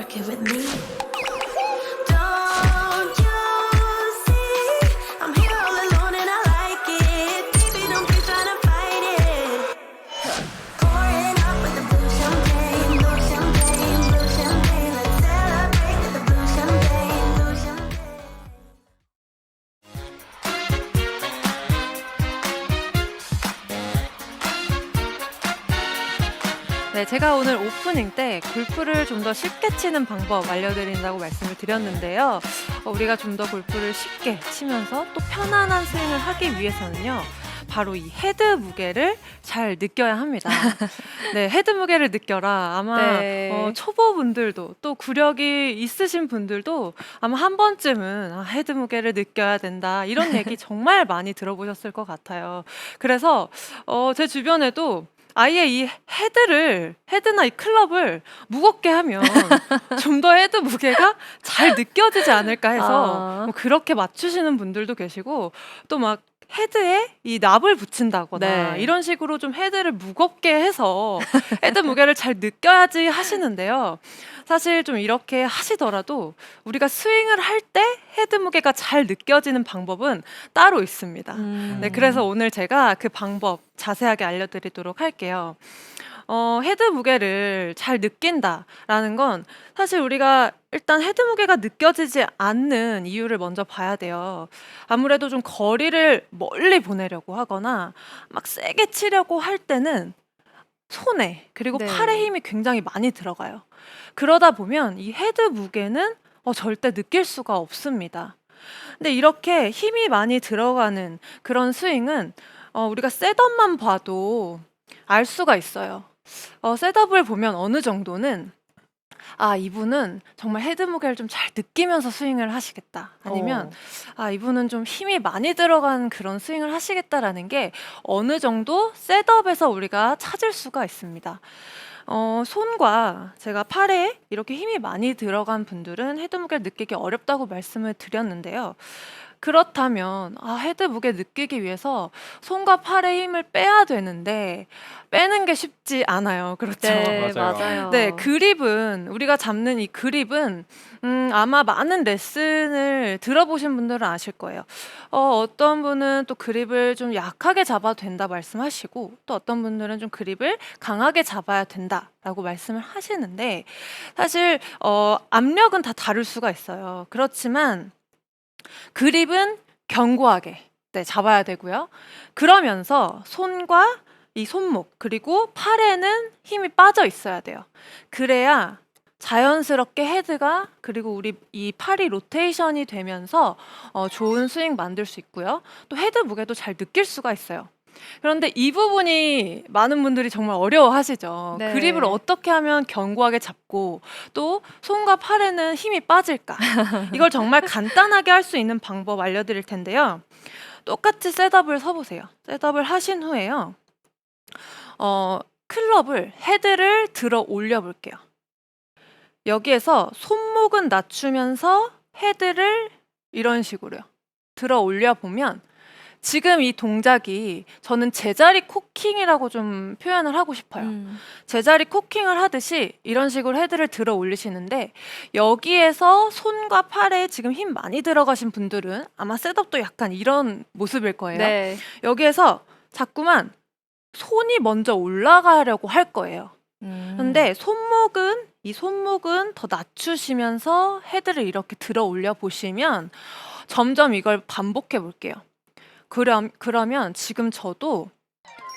work it with me. Don't you see? I'm here all alone and I like it. Baby, don't be trying to fight it. Pouring up with the blue champagne, blue champagne, blue champagne. Let's celebrate with the blue champagne, blue champagne. 네, 제가 오늘 오프닝 때 골프를 좀 더 쉽게 치는 방법 알려드린다고 말씀을 드렸는데요. 우리가 좀 더 골프를 쉽게 치면서 또 편안한 스윙을 하기 위해서는요. 바로 이 헤드 무게를 잘 느껴야 합니다. 네, 헤드 무게를 느껴라. 아마 네. 초보분들도 또 구력이 있으신 분들도 아마 한 번쯤은 헤드 무게를 느껴야 된다. 이런 얘기 정말 많이 들어보셨을 것 같아요. 그래서 제 주변에도 아예 이 헤드나 이 클럽을 무겁게 하면 좀 더 헤드 무게가 잘 느껴지지 않을까 해서 뭐 그렇게 맞추시는 분들도 계시고 또 막 헤드에 이 납을 붙인다거나 네. 이런 식으로 좀 헤드를 무겁게 해서 헤드 무게를 잘 느껴야지 하시는데요. 사실 좀 이렇게 하시더라도 우리가 스윙을 할 때 헤드 무게가 잘 느껴지는 방법은 따로 있습니다. 네, 그래서 오늘 제가 그 방법 자세하게 알려드리도록 할게요. 헤드 무게를 잘 느낀다라는 건 사실 우리가 일단 헤드 무게가 느껴지지 않는 이유를 먼저 봐야 돼요. 아무래도 좀 거리를 멀리 보내려고 하거나 막 세게 치려고 할 때는 손에 그리고 네. 팔에 힘이 굉장히 많이 들어가요. 그러다 보면 이 헤드 무게는 절대 느낄 수가 없습니다. 근데 이렇게 힘이 많이 들어가는 그런 스윙은 우리가 셋업만 봐도 알 수가 있어요. 셋업을 보면 어느 정도는 이분은 정말 헤드 무게를 좀 잘 느끼면서 스윙을 하시겠다. 아니면 이분은 좀 힘이 많이 들어간 그런 스윙을 하시겠다라는 게 어느 정도 셋업에서 우리가 찾을 수가 있습니다. 손과 제가 팔에 이렇게 힘이 많이 들어간 분들은 헤드 무게를 느끼기 어렵다고 말씀을 드렸는데요. 그렇다면 헤드 무게 느끼기 위해서 손과 팔에 힘을 빼야 되는데 빼는 게 쉽지 않아요. 그렇죠? 네, 맞아요. 맞아요. 네, 그립은 우리가 잡는 이 그립은 아마 많은 레슨을 들어보신 분들은 아실 거예요. 어떤 분은 또 그립을 좀 약하게 잡아도 된다 말씀하시고 또 어떤 분들은 좀 그립을 강하게 잡아야 된다라고 말씀을 하시는데 사실 압력은 다 다를 수가 있어요. 그렇지만 그립은 견고하게 잡아야 되고요. 그러면서 손과 이 손목 그리고 팔에는 힘이 빠져 있어야 돼요. 그래야 자연스럽게 헤드가 그리고 우리 이 팔이 로테이션이 되면서 좋은 스윙 만들 수 있고요. 또 헤드 무게도 잘 느낄 수가 있어요. 그런데 이 부분이 많은 분들이 정말 어려워하시죠. 네. 그립을 어떻게 하면 견고하게 잡고 또 손과 팔에는 힘이 빠질까? 이걸 정말 간단하게 할 수 있는 방법 알려드릴 텐데요. 똑같이 셋업을 서보세요. 셋업을 하신 후에요. 클럽을 헤드를 들어 올려 볼게요. 여기에서 손목은 낮추면서 헤드를 이런 식으로요. 들어 올려 보면 지금 이 동작이 저는 제자리 코킹이라고 좀 표현을 하고 싶어요. 제자리 코킹을 하듯이 이런 식으로 헤드를 들어 올리시는데 여기에서 손과 팔에 지금 힘 많이 들어가신 분들은 아마 셋업도 약간 이런 모습일 거예요. 네. 여기에서 자꾸만 손이 먼저 올라가려고 할 거예요. 근데 이 손목은 더 낮추시면서 헤드를 이렇게 들어 올려 보시면 점점 이걸 반복해 볼게요. 그러면 지금 저도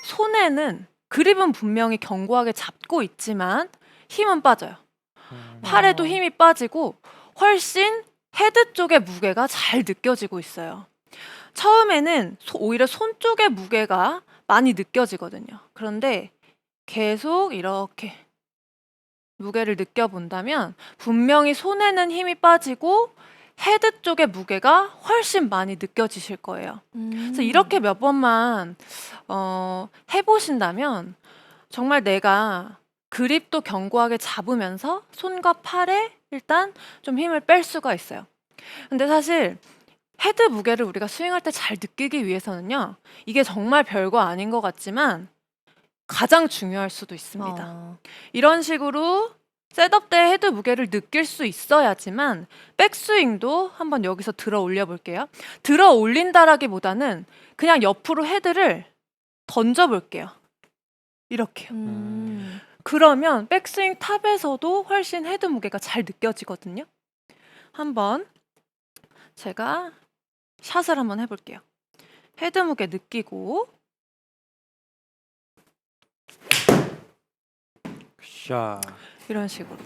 손에는 그립은 분명히 견고하게 잡고 있지만 힘은 빠져요. 팔에도 힘이 빠지고 훨씬 헤드 쪽의 무게가 잘 느껴지고 있어요. 처음에는 오히려 손 쪽의 무게가 많이 느껴지거든요. 그런데 계속 이렇게 무게를 느껴본다면 분명히 손에는 힘이 빠지고 헤드 쪽의 무게가 훨씬 많이 느껴지실 거예요. 그래서 이렇게 몇 번만 해보신다면 정말 내가 그립도 견고하게 잡으면서 손과 팔에 일단 좀 힘을 뺄 수가 있어요. 근데 사실 헤드 무게를 우리가 스윙할 때 잘 느끼기 위해서는요. 이게 정말 별거 아닌 것 같지만 가장 중요할 수도 있습니다. 이런 식으로 셋업 때 헤드 무게를 느낄 수 있어야지만 백스윙도 한번 여기서 들어 올려 볼게요. 들어 올린다라기보다는 그냥 옆으로 헤드를 던져 볼게요. 이렇게요. 그러면 백스윙 탑에서도 훨씬 헤드 무게가 잘 느껴지거든요. 한번 제가 샷을 한번 해볼게요. 헤드 무게 느끼고 샷. 이런 식으로.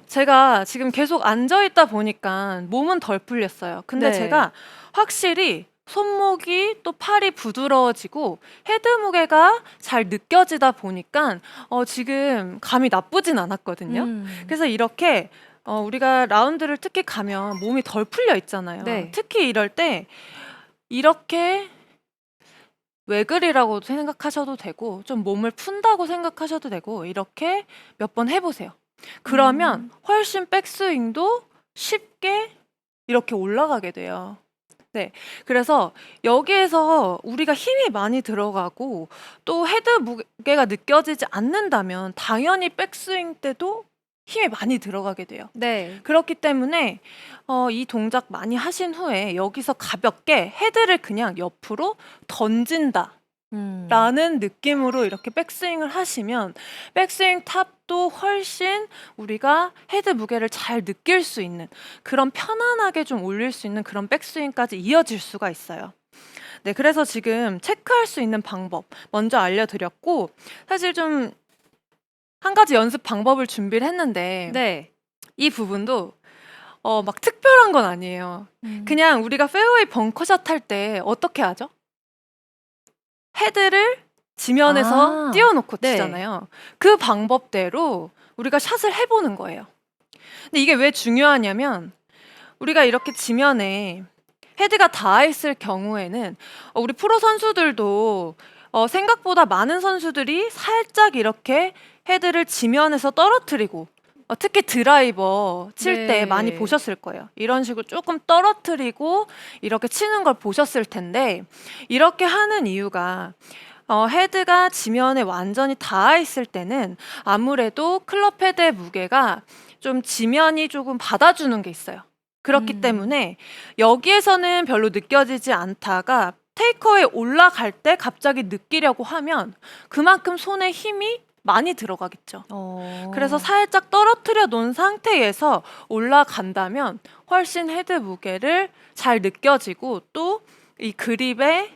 제가 지금 계속 앉아 있다 보니까 몸은 덜 풀렸어요. 근데 네. 제가 확실히 손목이 또 팔이 부드러워지고 헤드 무게가 잘 느껴지다 보니까 지금 감이 나쁘진 않았거든요. 그래서 이렇게 우리가 라운드를 특히 가면 몸이 덜 풀려 있잖아요. 네. 특히 이럴 때 이렇게 외글이라고 생각하셔도 되고 좀 몸을 푼다고 생각하셔도 되고 이렇게 몇 번 해보세요. 그러면 훨씬 백스윙도 쉽게 이렇게 올라가게 돼요. 네, 그래서 여기에서 우리가 힘이 많이 들어가고 또 헤드 무게가 느껴지지 않는다면 당연히 백스윙 때도 힘이 많이 들어가게 돼요. 네. 그렇기 때문에 이 동작 많이 하신 후에 여기서 가볍게 헤드를 그냥 옆으로 던진다 라는 느낌으로 이렇게 백스윙을 하시면 백스윙 탑도 훨씬 우리가 헤드 무게를 잘 느낄 수 있는 그런 편안하게 좀 올릴 수 있는 그런 백스윙까지 이어질 수가 있어요. 네, 그래서 지금 체크할 수 있는 방법 먼저 알려드렸고 사실 좀 한 가지 연습 방법을 준비를 했는데 네. 이 부분도 막 특별한 건 아니에요. 그냥 우리가 페어웨이 벙커샷 할 때 어떻게 하죠? 헤드를 지면에서 띄워놓고 네. 치잖아요. 그 방법대로 우리가 샷을 해보는 거예요. 근데 이게 왜 중요하냐면 우리가 이렇게 지면에 헤드가 닿아 있을 경우에는 우리 프로 선수들도 생각보다 많은 선수들이 살짝 이렇게 헤드를 지면에서 떨어뜨리고 특히 드라이버 칠 때 네. 많이 보셨을 거예요. 이런 식으로 조금 떨어뜨리고 이렇게 치는 걸 보셨을 텐데 이렇게 하는 이유가 헤드가 지면에 완전히 닿아 있을 때는 아무래도 클럽 헤드의 무게가 좀 지면이 조금 받아주는 게 있어요. 그렇기 때문에 여기에서는 별로 느껴지지 않다가 테이커에 올라갈 때 갑자기 느끼려고 하면 그만큼 손에 힘이 많이 들어가겠죠. 그래서 살짝 떨어뜨려 놓은 상태에서 올라간다면 훨씬 헤드 무게를 잘 느껴지고 또 이 그립의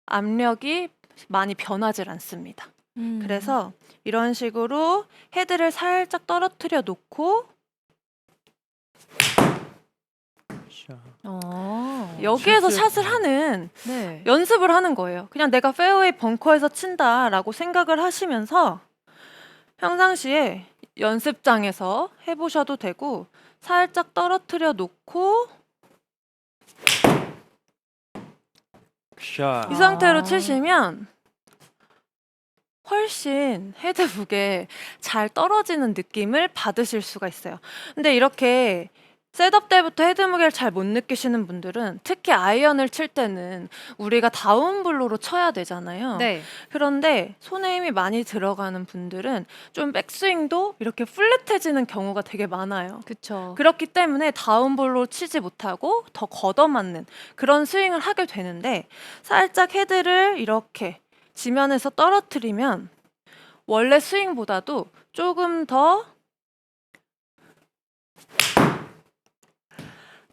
압력이 많이 변하질 않습니다. 그래서 이런 식으로 헤드를 살짝 떨어뜨려 놓고 샷. 여기에서 실제- 샷을 하는 네. 연습을 하는 거예요. 그냥 내가 페어웨이 벙커에서 친다라고 생각을 하시면서 평상시에 연습장에서 해보셔도 되고 살짝 떨어뜨려 놓고 샷. 이 상태로 치시면 훨씬 헤드 무게 잘 떨어지는 느낌을 받으실 수가 있어요. 근데 이렇게 셋업 때부터 헤드 무게를 잘 못 느끼시는 분들은 특히 아이언을 칠 때는 우리가 다운블로로 쳐야 되잖아요. 네. 그런데 손에 힘이 많이 들어가는 분들은 좀 백스윙도 이렇게 플랫해지는 경우가 되게 많아요. 그쵸. 그렇기 때문에 다운볼로 치지 못하고 더 걷어맞는 그런 스윙을 하게 되는데 살짝 헤드를 이렇게 지면에서 떨어뜨리면 원래 스윙보다도 조금 더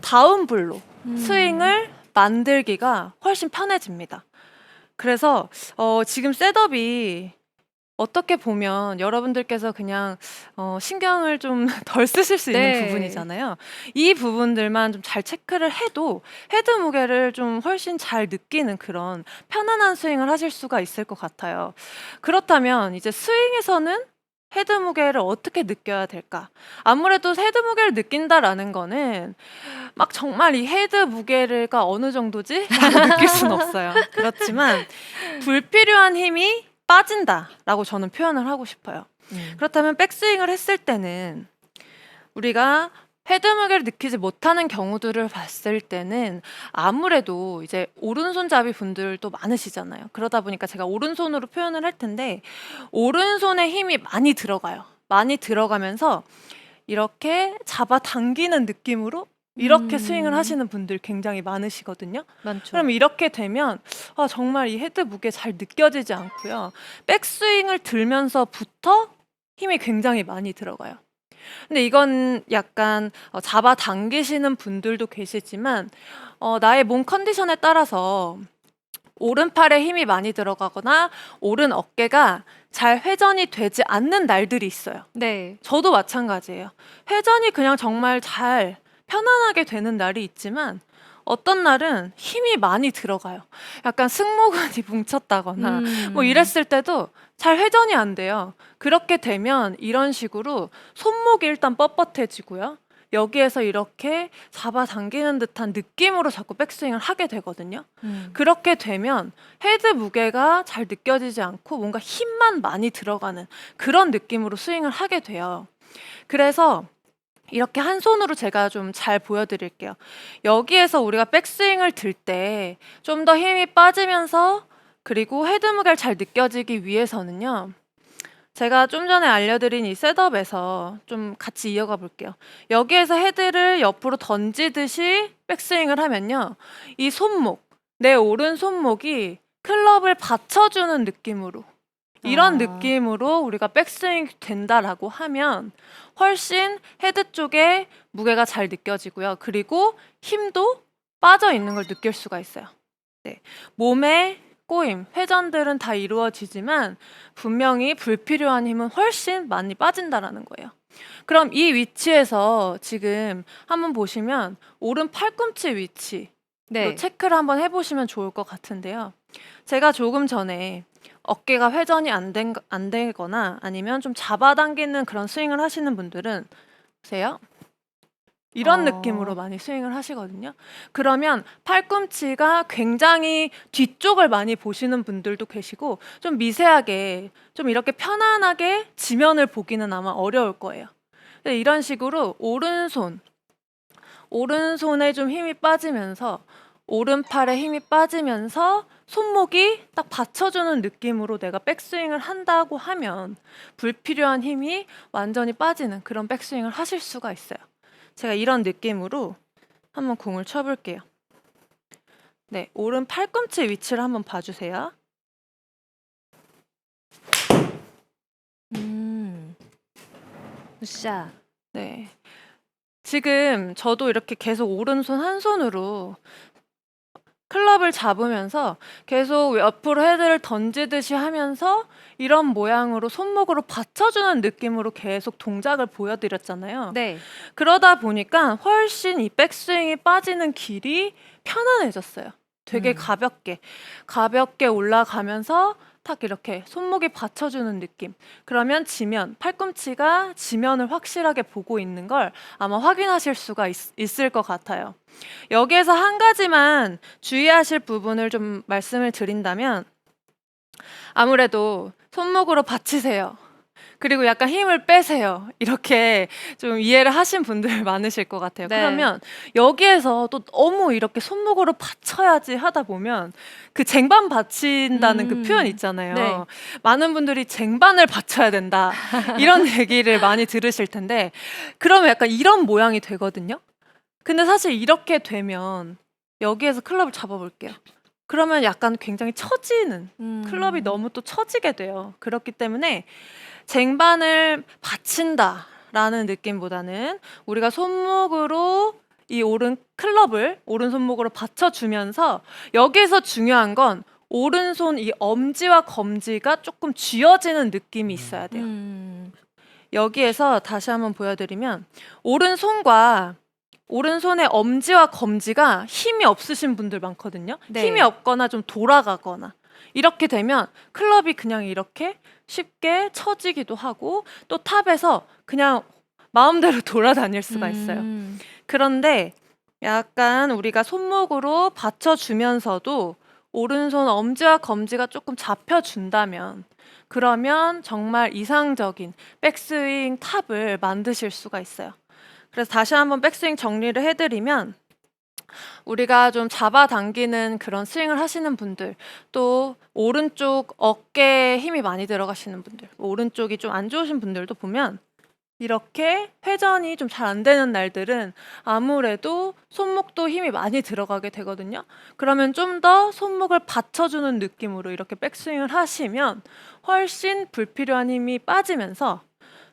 다운블로 스윙을 만들기가 훨씬 편해집니다. 그래서 지금 셋업이 어떻게 보면 여러분들께서 그냥 신경을 좀 덜 쓰실 수 있는 네. 부분이잖아요. 이 부분들만 좀 잘 체크를 해도 헤드 무게를 좀 훨씬 잘 느끼는 그런 편안한 스윙을 하실 수가 있을 것 같아요. 그렇다면 이제 스윙에서는 헤드 무게를 어떻게 느껴야 될까? 아무래도 헤드 무게를 느낀다라는 거는 막 정말 이 헤드 무게가 어느 정도지? 라고 느낄 수는 없어요. 그렇지만 불필요한 힘이 빠진다라고 저는 표현을 하고 싶어요. 그렇다면 백스윙을 했을 때는 우리가 헤드 무게를 느끼지 못하는 경우들을 봤을 때는 아무래도 이제 오른손잡이 분들도 많으시잖아요. 그러다 보니까 제가 오른손으로 표현을 할 텐데 오른손에 힘이 많이 들어가요. 많이 들어가면서 이렇게 잡아당기는 느낌으로 이렇게 스윙을 하시는 분들 굉장히 많으시거든요. 많죠. 그럼 이렇게 되면 정말 이 헤드 무게 잘 느껴지지 않고요. 백스윙을 들면서부터 힘이 굉장히 많이 들어가요. 근데 이건 약간 잡아당기시는 분들도 계시지만 나의 몸 컨디션에 따라서 오른팔에 힘이 많이 들어가거나 오른 어깨가 잘 회전이 되지 않는 날들이 있어요. 네. 저도 마찬가지예요. 회전이 그냥 정말 잘 편안하게 되는 날이 있지만 어떤 날은 힘이 많이 들어가요. 약간 승모근이 뭉쳤다거나 뭐 이랬을 때도 잘 회전이 안 돼요. 그렇게 되면 이런 식으로 손목이 일단 뻣뻣해지고요. 여기에서 이렇게 잡아당기는 듯한 느낌으로 자꾸 백스윙을 하게 되거든요. 그렇게 되면 헤드 무게가 잘 느껴지지 않고 뭔가 힘만 많이 들어가는 그런 느낌으로 스윙을 하게 돼요. 그래서 이렇게 한 손으로 제가 좀 잘 보여드릴게요. 여기에서 우리가 백스윙을 들 때 좀 더 힘이 빠지면서 그리고 헤드 무게를 잘 느껴지기 위해서는요. 제가 좀 전에 알려드린 이 셋업에서 좀 같이 이어가 볼게요. 여기에서 헤드를 옆으로 던지듯이 백스윙을 하면요. 이 손목, 내 오른 손목이 클럽을 받쳐주는 느낌으로 이런 느낌으로 우리가 백스윙 된다라고 하면 훨씬 헤드 쪽에 무게가 잘 느껴지고요. 그리고 힘도 빠져 있는 걸 느낄 수가 있어요. 네. 몸의 꼬임, 회전들은 다 이루어지지만 분명히 불필요한 힘은 훨씬 많이 빠진다라는 거예요. 그럼 이 위치에서 지금 한번 보시면 오른 팔꿈치 위치 네. 체크를 한번 해보시면 좋을 것 같은데요. 제가 조금 전에 어깨가 회전이 안 되거나 아니면 좀 잡아당기는 그런 스윙을 하시는 분들은 보세요. 이런 느낌으로 많이 스윙을 하시거든요. 그러면 팔꿈치가 굉장히 뒤쪽을 많이 보시는 분들도 계시고 좀 미세하게 좀 이렇게 편안하게 지면을 보기는 아마 어려울 거예요. 이런 식으로 오른손에 좀 힘이 빠지면서 오른팔에 힘이 빠지면서 손목이 딱 받쳐주는 느낌으로 내가 백스윙을 한다고 하면 불필요한 힘이 완전히 빠지는 그런 백스윙을 하실 수가 있어요. 제가 이런 느낌으로 한번 공을 쳐볼게요. 네, 오른 팔꿈치 위치를 한번 봐주세요. 굿샷. 네, 지금 저도 이렇게 계속 오른손 한 손으로 클럽을 잡으면서 계속 옆으로 헤드를 던지듯이 하면서 이런 모양으로 손목으로 받쳐주는 느낌으로 계속 동작을 보여드렸잖아요. 네. 그러다 보니까 훨씬 이 백스윙이 빠지는 길이 편안해졌어요. 되게 가볍게 올라가면서 탁 이렇게 손목이 받쳐주는 느낌. 그러면 팔꿈치가 지면을 확실하게 보고 있는 걸 아마 확인하실 수가 있을 것 같아요. 여기에서 한 가지만 주의하실 부분을 좀 말씀을 드린다면 아무래도 손목으로 받치세요. 그리고 약간 힘을 빼세요. 이렇게 좀 이해를 하신 분들 많으실 것 같아요. 네. 그러면 여기에서 또 너무 이렇게 손목으로 받쳐야지 하다 보면 그 쟁반 받친다는 그 표현 있잖아요. 네. 많은 분들이 쟁반을 받쳐야 된다. 이런 얘기를 많이 들으실 텐데 그러면 약간 이런 모양이 되거든요. 근데 사실 이렇게 되면 여기에서 클럽을 잡아볼게요. 그러면 약간 굉장히 처지는 클럽이 너무 또 처지게 돼요. 그렇기 때문에 쟁반을 받친다라는 느낌보다는 우리가 손목으로 이 클럽을 오른손목으로 받쳐주면서 여기서 중요한 건 오른손 이 엄지와 검지가 조금 쥐어지는 느낌이 있어야 돼요. 여기에서 다시 한번 보여드리면 오른손의 엄지와 검지가 힘이 없으신 분들 많거든요. 네. 힘이 없거나 좀 돌아가거나 이렇게 되면 클럽이 그냥 이렇게 쉽게 처지기도 하고 또 탑에서 그냥 마음대로 돌아다닐 수가 있어요. 그런데 약간 우리가 손목으로 받쳐주면서도 오른손 엄지와 검지가 조금 잡혀준다면 그러면 정말 이상적인 백스윙 탑을 만드실 수가 있어요. 그래서 다시 한번 백스윙 정리를 해드리면 우리가 좀 잡아당기는 그런 스윙을 하시는 분들, 또 오른쪽 어깨에 힘이 많이 들어가시는 분들, 오른쪽이 좀 안 좋으신 분들도 보면 이렇게 회전이 좀 잘 안 되는 날들은 아무래도 손목도 힘이 많이 들어가게 되거든요. 그러면 좀 더 손목을 받쳐주는 느낌으로 이렇게 백스윙을 하시면 훨씬 불필요한 힘이 빠지면서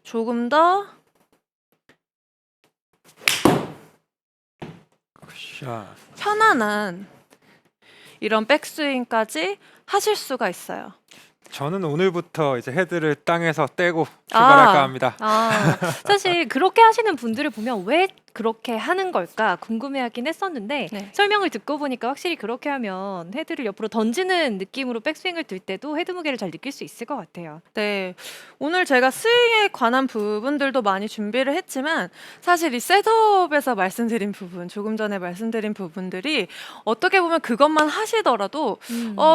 조금 더 굿샷. 편안한 이런 백스윙까지 하실 수가 있어요. 저는 오늘부터 이제 헤드를 땅에서 떼고 출발할까 아. 합니다. 사실 그렇게 하시는 분들을 보면 왜 그렇게 하는 걸까 궁금해하긴 했었는데 네. 설명을 듣고 보니까 확실히 그렇게 하면 헤드를 옆으로 던지는 느낌으로 백스윙을 들 때도 헤드 무게를 잘 느낄 수 있을 것 같아요. 네, 오늘 제가 스윙에 관한 부분들도 많이 준비를 했지만 사실 이 셋업에서 말씀드린 부분, 조금 전에 말씀드린 부분들이 어떻게 보면 그것만 하시더라도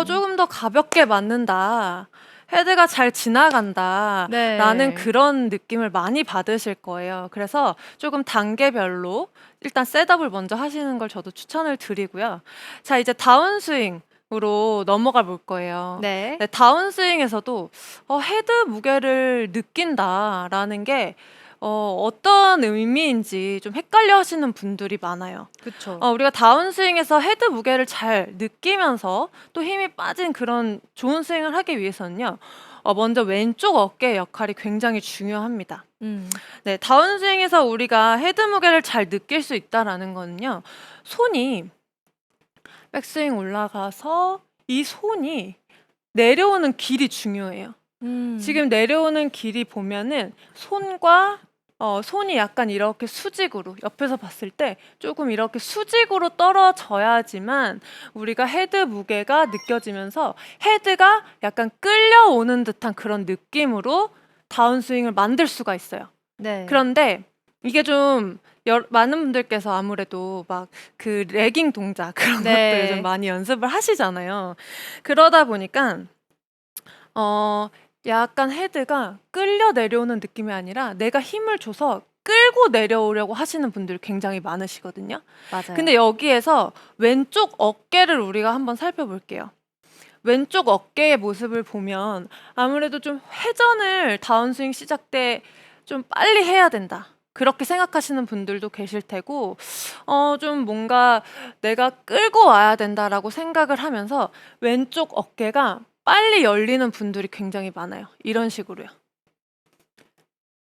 조금 더 가볍게 맞는다, 헤드가 잘 지나간다 네. 라는 그런 느낌을 많이 받으실 거예요. 그래서 조금 단계별로 일단 셋업을 먼저 하시는 걸 저도 추천을 드리고요. 자, 이제 다운스윙으로 넘어가 볼 거예요. 네. 네, 다운스윙에서도 헤드 무게를 느낀다라는 게 어떤 의미인지 좀 헷갈려 하시는 분들이 많아요. 그렇죠. 우리가 다운스윙에서 헤드 무게를 잘 느끼면서 또 힘이 빠진 그런 좋은 스윙을 하기 위해서는요. 먼저 왼쪽 어깨의 역할이 굉장히 중요합니다. 네, 다운스윙에서 우리가 헤드 무게를 잘 느낄 수 있다라는 거는요. 손이 백스윙 올라가서 이 손이 내려오는 길이 중요해요. 지금 내려오는 길이 보면은 손이 약간 이렇게 수직으로 옆에서 봤을 때 조금 이렇게 수직으로 떨어져야지만 우리가 헤드 무게가 느껴지면서 헤드가 약간 끌려오는 듯한 그런 느낌으로 다운스윙을 만들 수가 있어요. 네. 그런데 이게 좀 많은 분들께서 아무래도 막 그 레깅 동작 그런 네. 것들 좀 많이 연습을 하시잖아요. 그러다 보니까 약간 헤드가 끌려 내려오는 느낌이 아니라 내가 힘을 줘서 끌고 내려오려고 하시는 분들이 굉장히 많으시거든요. 맞아요. 근데 여기에서 왼쪽 어깨를 우리가 한번 살펴볼게요. 왼쪽 어깨의 모습을 보면 아무래도 좀 회전을 다운스윙 시작 때 좀 빨리 해야 된다. 그렇게 생각하시는 분들도 계실 테고, 좀 뭔가 내가 끌고 와야 된다라고 생각을 하면서 왼쪽 어깨가 빨리 열리는 분들이 굉장히 많아요. 이런 식으로요.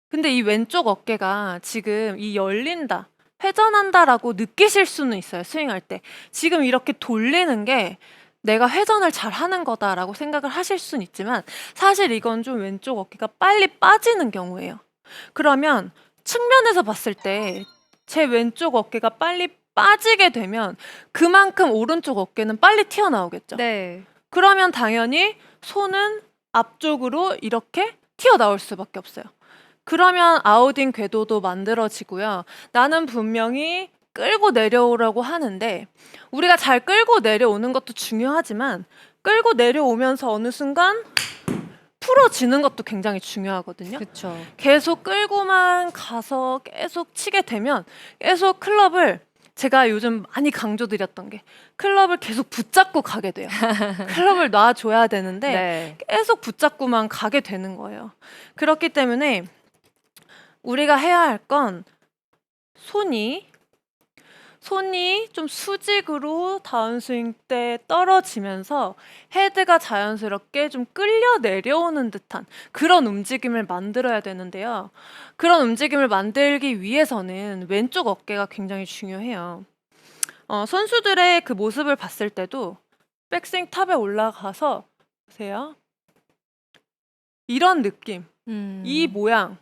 근데 이 왼쪽 어깨가 지금 이 열린다, 회전한다라고 느끼실 수는 있어요. 스윙할 때. 지금 이렇게 돌리는 게 내가 회전을 잘 하는 거다라고 생각을 하실 수는 있지만 사실 이건 좀 왼쪽 어깨가 빨리 빠지는 경우예요. 그러면 측면에서 봤을 때 제 왼쪽 어깨가 빨리 빠지게 되면 그만큼 오른쪽 어깨는 빨리 튀어나오겠죠. 네. 그러면 당연히 손은 앞쪽으로 이렇게 튀어나올 수밖에 없어요. 그러면 아웃인 궤도도 만들어지고요. 나는 분명히 끌고 내려오려고 하는데 우리가 잘 끌고 내려오는 것도 중요하지만 끌고 내려오면서 어느 순간 풀어지는 것도 굉장히 중요하거든요. 그렇죠. 계속 끌고만 가서 계속 치게 되면 계속 클럽을, 제가 요즘 많이 강조드렸던 게 클럽을 계속 붙잡고 가게 돼요. 클럽을 놔줘야 되는데 네. 계속 붙잡고만 가게 되는 거예요. 그렇기 때문에 우리가 해야 할 건 손이 좀 수직으로 다운스윙 때 떨어지면서 헤드가 자연스럽게 좀 끌려 내려오는 듯한 그런 움직임을 만들어야 되는데요. 그런 움직임을 만들기 위해서는 왼쪽 어깨가 굉장히 중요해요. 선수들의 그 모습을 봤을 때도 백스윙 탑에 올라가서 보세요. 이런 느낌, 이 모양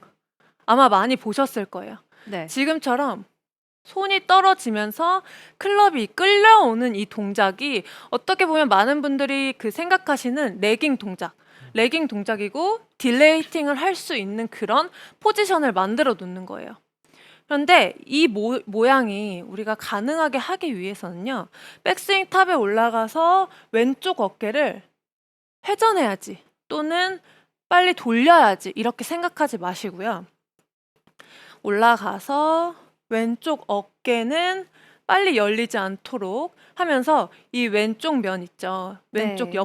아마 많이 보셨을 거예요. 네. 지금처럼 손이 떨어지면서 클럽이 끌려오는 이 동작이 어떻게 보면 많은 분들이 그 생각하시는 레깅 동작이고 딜레이 히팅을 할 수 있는 그런 포지션을 만들어 놓는 거예요. 그런데 이 모양이 우리가 가능하게 하기 위해서는요. 백스윙 탑에 올라가서 왼쪽 어깨를 회전해야지 또는 빨리 돌려야지 이렇게 생각하지 마시고요. 올라가서 왼쪽 어깨는 빨리 열리지 않도록 하면서 이 왼쪽 면 있죠. 왼쪽 네.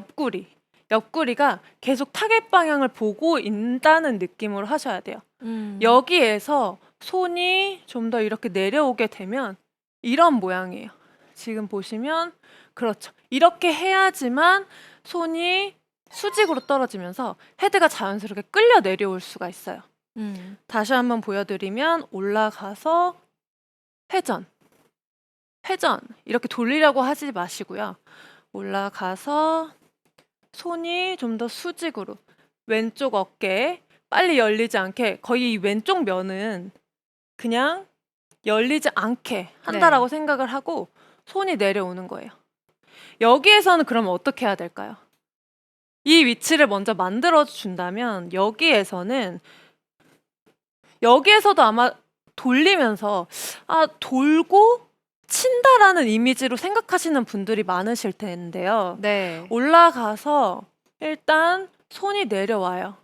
옆구리가 계속 타겟 방향을 보고 있다는 느낌으로 하셔야 돼요. 여기에서 손이 좀 더 이렇게 내려오게 되면 이런 모양이에요. 지금 보시면 그렇죠. 이렇게 해야지만 손이 수직으로 떨어지면서 헤드가 자연스럽게 끌려 내려올 수가 있어요. 다시 한번 보여드리면 올라가서 회전 이렇게 돌리려고 하지 마시고요. 올라가서 손이 좀 더 수직으로 왼쪽 어깨 빨리 열리지 않게 거의 이 왼쪽 면은 그냥 열리지 않게 한다라고 생각을 하고 손이 내려오는 거예요. 여기에서는 그러면 어떻게 해야 될까요? 이 위치를 먼저 만들어 준다면 여기에서도 아마 돌리면서 돌고 친다라는 이미지로 생각하시는 분들이 많으실 텐데요. 네. 올라가서 일단 손이 내려와요.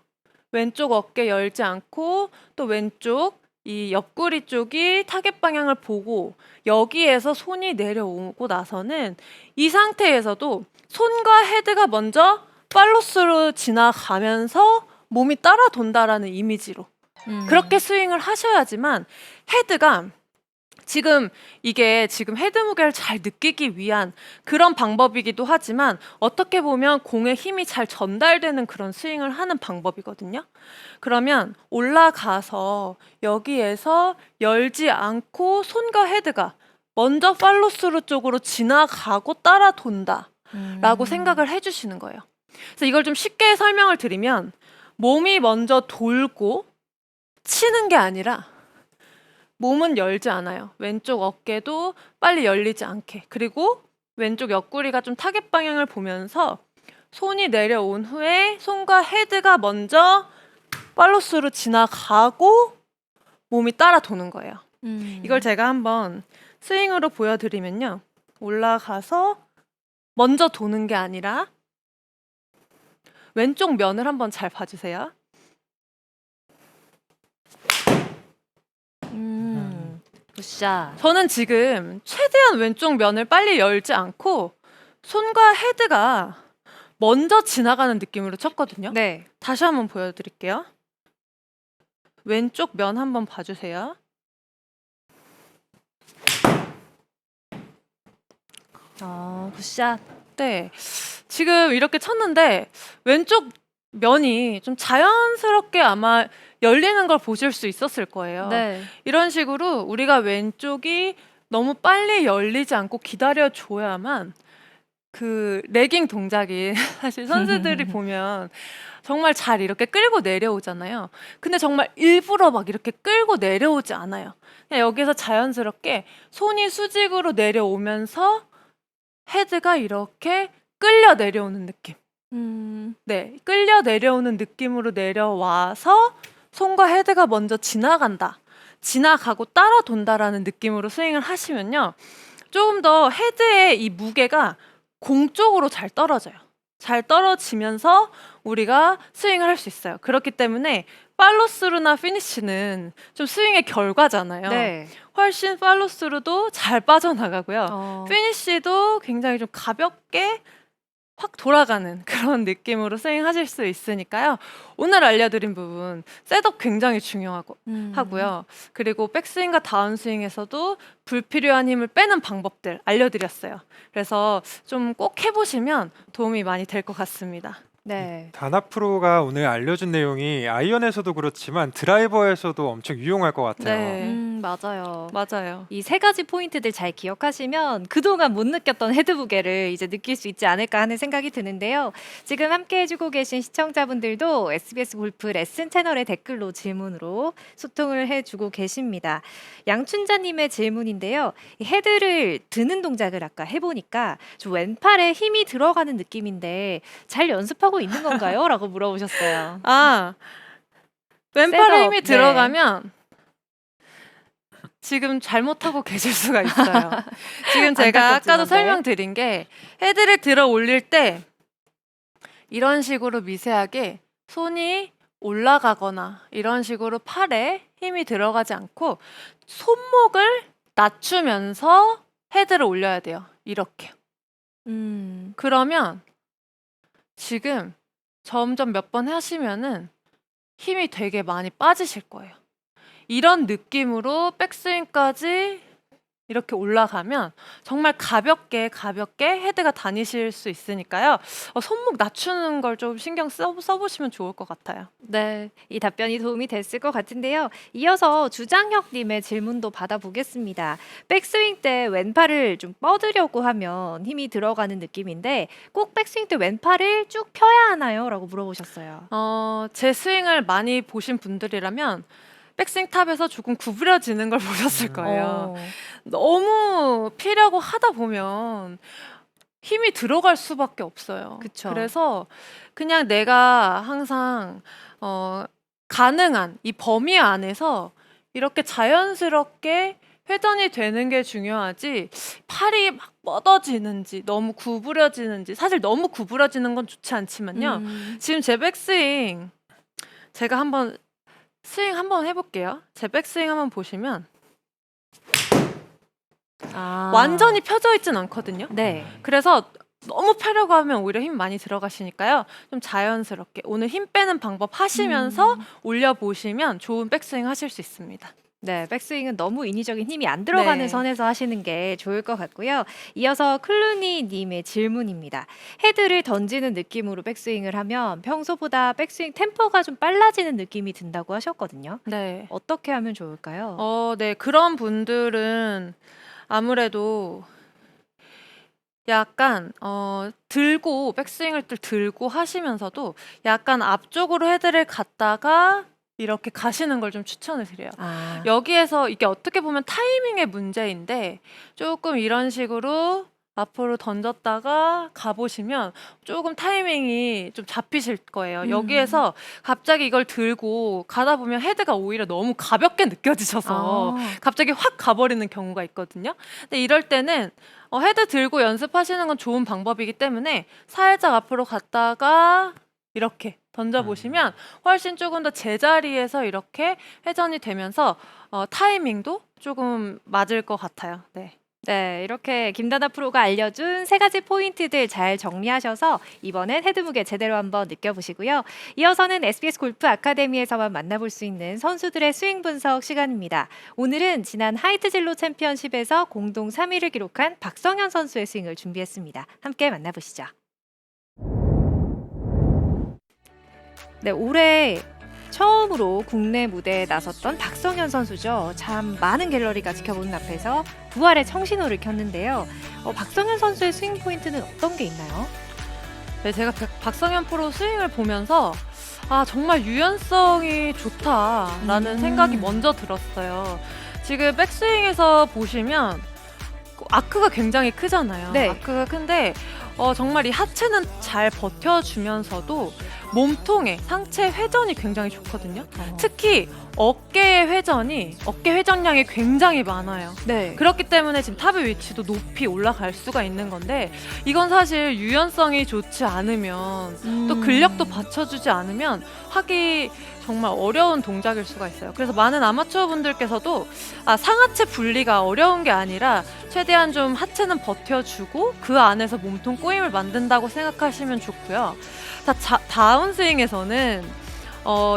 왼쪽 어깨 열지 않고 또 왼쪽 이 옆구리 쪽이 타겟 방향을 보고 여기에서 손이 내려오고 나서는 이 상태에서도 손과 헤드가 먼저 팔로스로 지나가면서 몸이 따라 돈다라는 이미지로 그렇게 스윙을 하셔야지만 헤드가 이게 지금 헤드 무게를 잘 느끼기 위한 그런 방법이기도 하지만 어떻게 보면 공의 힘이 잘 전달되는 그런 스윙을 하는 방법이거든요. 그러면 올라가서 여기에서 열지 않고 손과 헤드가 먼저 팔로스루 쪽으로 지나가고 따라 돈다라고 생각을 해주시는 거예요. 그래서 이걸 좀 쉽게 설명을 드리면 몸이 먼저 돌고 치는 게 아니라 몸은 열지 않아요. 왼쪽 어깨도 빨리 열리지 않게. 그리고 왼쪽 옆구리가 좀 타겟 방향을 보면서 손이 내려온 후에 손과 헤드가 먼저 팔로스로 지나가고 몸이 따라 도는 거예요. 이걸 제가 한번 스윙으로 보여드리면요. 올라가서 먼저 도는 게 아니라 왼쪽 면을 한번 잘 봐주세요. 굿샷. 저는 지금 최대한 왼쪽 면을 빨리 열지 않고 손과 헤드가 먼저 지나가는 느낌으로 쳤거든요. 네. 다시 한번 보여드릴게요. 왼쪽 면 한번 봐주세요. 굿샷. 네, 지금 이렇게 쳤는데 왼쪽 면이 좀 자연스럽게 아마 열리는 걸 보실 수 있었을 거예요. 네. 이런 식으로 우리가 왼쪽이 너무 빨리 열리지 않고 기다려줘야만 그 레깅 동작이 사실 선수들이 보면 정말 잘 이렇게 끌고 내려오잖아요. 근데 정말 일부러 막 이렇게 끌고 내려오지 않아요. 그냥 여기서 자연스럽게 손이 수직으로 내려오면서 헤드가 이렇게 끌려 내려오는 느낌. 네, 끌려 내려오는 느낌으로 내려와서 손과 헤드가 먼저 지나가고 따라 돈다라는 느낌으로 스윙을 하시면요. 조금 더 헤드의 이 무게가 공 쪽으로 잘 떨어져요. 잘 떨어지면서 우리가 스윙을 할 수 있어요. 그렇기 때문에 팔로스루나 피니쉬는 좀 스윙의 결과잖아요. 네. 훨씬 팔로스루도 잘 빠져나가고요. 피니쉬도 굉장히 좀 가볍게 확 돌아가는 그런 느낌으로 스윙하실 수 있으니까요. 오늘 알려드린 부분 셋업 굉장히 중요하고 하고요. 그리고 백스윙과 다운스윙에서도 불필요한 힘을 빼는 방법들 알려드렸어요. 그래서 좀 꼭 해보시면 도움이 많이 될 것 같습니다. 네. 다나 프로가 오늘 알려준 내용이 아이언에서도 그렇지만 드라이버에서도 엄청 유용할 것 같아요. 네, 맞아요. 맞아요. 이 세 가지 포인트들 잘 기억하시면 그동안 못 느꼈던 헤드 무게를 이제 느낄 수 있지 않을까 하는 생각이 드는데요. 지금 함께 해주고 계신 시청자분들도 SBS 골프 레슨 채널의 댓글로 질문으로 소통을 해주고 계십니다. 양춘자님의 질문인데요. 이 헤드를 드는 동작을 아까 해보니까 좀 왼팔에 힘이 들어가는 느낌인데 잘 연습하고 있는 건가요? 라고 물어보셨어요. 왼팔에 셋업, 힘이 네. 들어가면 지금 잘못하고 계실 수가 있어요. 지금 제가 아까도 안타깝지만, 네. 설명드린 게 헤드를 들어 올릴 때 이런 식으로 미세하게 손이 올라가거나 이런 식으로 팔에 힘이 들어가지 않고 손목을 낮추면서 헤드를 올려야 돼요. 이렇게. 그러면 지금 점점 몇 번 하시면은 힘이 되게 많이 빠지실 거예요. 이런 느낌으로 백스윙까지 이렇게 올라가면 정말 가볍게 헤드가 다니실 수 있으니까요. 손목 낮추는 걸 좀 신경 써보시면 좋을 것 같아요. 네, 이 답변이 도움이 됐을 것 같은데요. 이어서 주장혁님의 질문도 받아보겠습니다. 백스윙 때 왼팔을 좀 뻗으려고 하면 힘이 들어가는 느낌인데 꼭 백스윙 때 왼팔을 쭉 펴야 하나요? 라고 물어보셨어요. 제 스윙을 많이 보신 분들이라면 백스윙 탑에서 조금 구부려지는 걸 보셨을 거예요. 너무 피려고 하다 보면 힘이 들어갈 수밖에 없어요. 그쵸. 그래서 그냥 내가 항상 가능한 이 범위 안에서 이렇게 자연스럽게 회전이 되는 게 중요하지 팔이 막 뻗어지는지 너무 구부려지는지 사실 너무 구부려지는 건 좋지 않지만요. 지금 제 백스윙 제가 한번 스윙 한번 해볼게요. 제 백스윙 한번 보시면 완전히 펴져 있진 않거든요. 네. 그래서 너무 펴려고 하면 오히려 힘 많이 들어가시니까요. 좀 자연스럽게 오늘 힘 빼는 방법 하시면서 올려보시면 좋은 백스윙 하실 수 있습니다. 네, 백스윙은 너무 인위적인 힘이 안 들어가는 네. 선에서 하시는 게 좋을 것 같고요. 이어서 클루니 님의 질문입니다. 헤드를 던지는 느낌으로 백스윙을 하면 평소보다 백스윙 템포가 좀 빨라지는 느낌이 든다고 하셨거든요. 네. 어떻게 하면 좋을까요? 네. 그런 분들은 아무래도 약간 들고 백스윙을 들고 하시면서도 약간 앞쪽으로 헤드를 갔다가 이렇게 가시는 걸 좀 추천을 드려요. 여기에서 이게 어떻게 보면 타이밍의 문제인데 조금 이런 식으로 앞으로 던졌다가 가보시면 조금 타이밍이 좀 잡히실 거예요. 여기에서 갑자기 이걸 들고 가다 보면 헤드가 오히려 너무 가볍게 느껴지셔서 갑자기 확 가버리는 경우가 있거든요. 근데 이럴 때는 헤드 들고 연습하시는 건 좋은 방법이기 때문에 살짝 앞으로 갔다가 이렇게 던져보시면 훨씬 조금 더 제자리에서 이렇게 회전이 되면서 타이밍도 조금 맞을 것 같아요. 네. 네, 이렇게 김다나 프로가 알려준 3가지 포인트들 잘 정리하셔서 이번엔 헤드 무게 제대로 한번 느껴보시고요. 이어서는 SBS 골프 아카데미에서만 만나볼 수 있는 선수들의 스윙 분석 시간입니다. 오늘은 지난 하이트 진로 챔피언십에서 공동 3위를 기록한 박성현 선수의 스윙을 준비했습니다. 함께 만나보시죠. 네, 올해 처음으로 국내 무대에 나섰던 박성현 선수죠. 참 많은 갤러리가 지켜보는 앞에서 부활의 청신호를 켰는데요. 박성현 선수의 스윙 포인트는 어떤 게 있나요? 네, 제가 박성현 프로 스윙을 보면서 정말 유연성이 좋다라는 생각이 먼저 들었어요. 지금 백스윙에서 보시면 아크가 굉장히 크잖아요. 네. 아크가 큰데 정말 이 하체는 잘 버텨주면서도 몸통의 상체 회전이 굉장히 좋거든요. 특히 어깨 회전량이 굉장히 많아요. 네. 그렇기 때문에 지금 탑의 위치도 높이 올라갈 수가 있는 건데 이건 사실 유연성이 좋지 않으면 또 근력도 받쳐주지 않으면 하기 정말 어려운 동작일 수가 있어요. 그래서 많은 아마추어 분들께서도 상하체 분리가 어려운 게 아니라 최대한 좀 하체는 버텨주고 그 안에서 몸통 꼬임을 만든다고 생각하시면 좋고요. 다운스윙에서는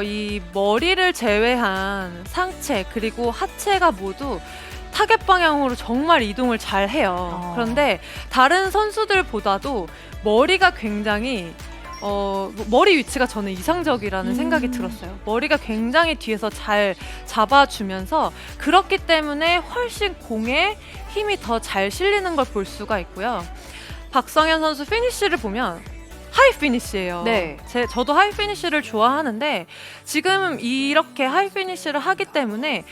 이 머리를 제외한 상체 그리고 하체가 모두 타겟 방향으로 정말 이동을 잘 해요. 그런데 다른 선수들보다도 머리가 굉장히 머리 위치가 저는 이상적이라는 생각이 들었어요. 머리가 굉장히 뒤에서 잘 잡아주면서 그렇기 때문에 훨씬 공에 힘이 더 잘 실리는 걸 볼 수가 있고요. 박성현 선수 피니쉬를 보면 하이 피니쉬예요. 네. 저도 하이 피니쉬를 좋아하는데 지금 이렇게 하이 피니쉬를 하기 때문에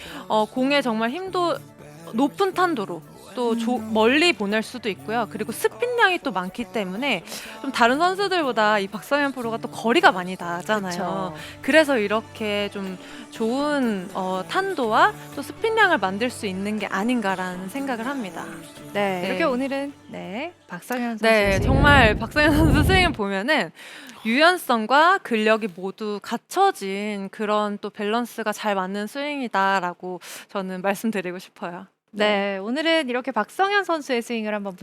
공에 정말 힘도 높은 탄도로 또 멀리 보낼 수도 있고요. 그리고 스핀량이 또 많기 때문에 좀 다른 선수들보다 이 박성현 프로가 또 거리가 많이 나잖아요. 그래서 이렇게 좀 좋은 탄도와 또 스핀량을 만들 수 있는 게 아닌가라는 생각을 합니다. 네, 네. 이렇게 오늘은 박성현 선수 네, 정말 박성현 선수 스윙을 보면은 유연성과 근력이 모두 갖춰진 그런 또 밸런스가 잘 맞는 스윙이다라고 저는 말씀드리고 싶어요. 네, 오늘은 이렇게 박성현 선수의 스윙을 한번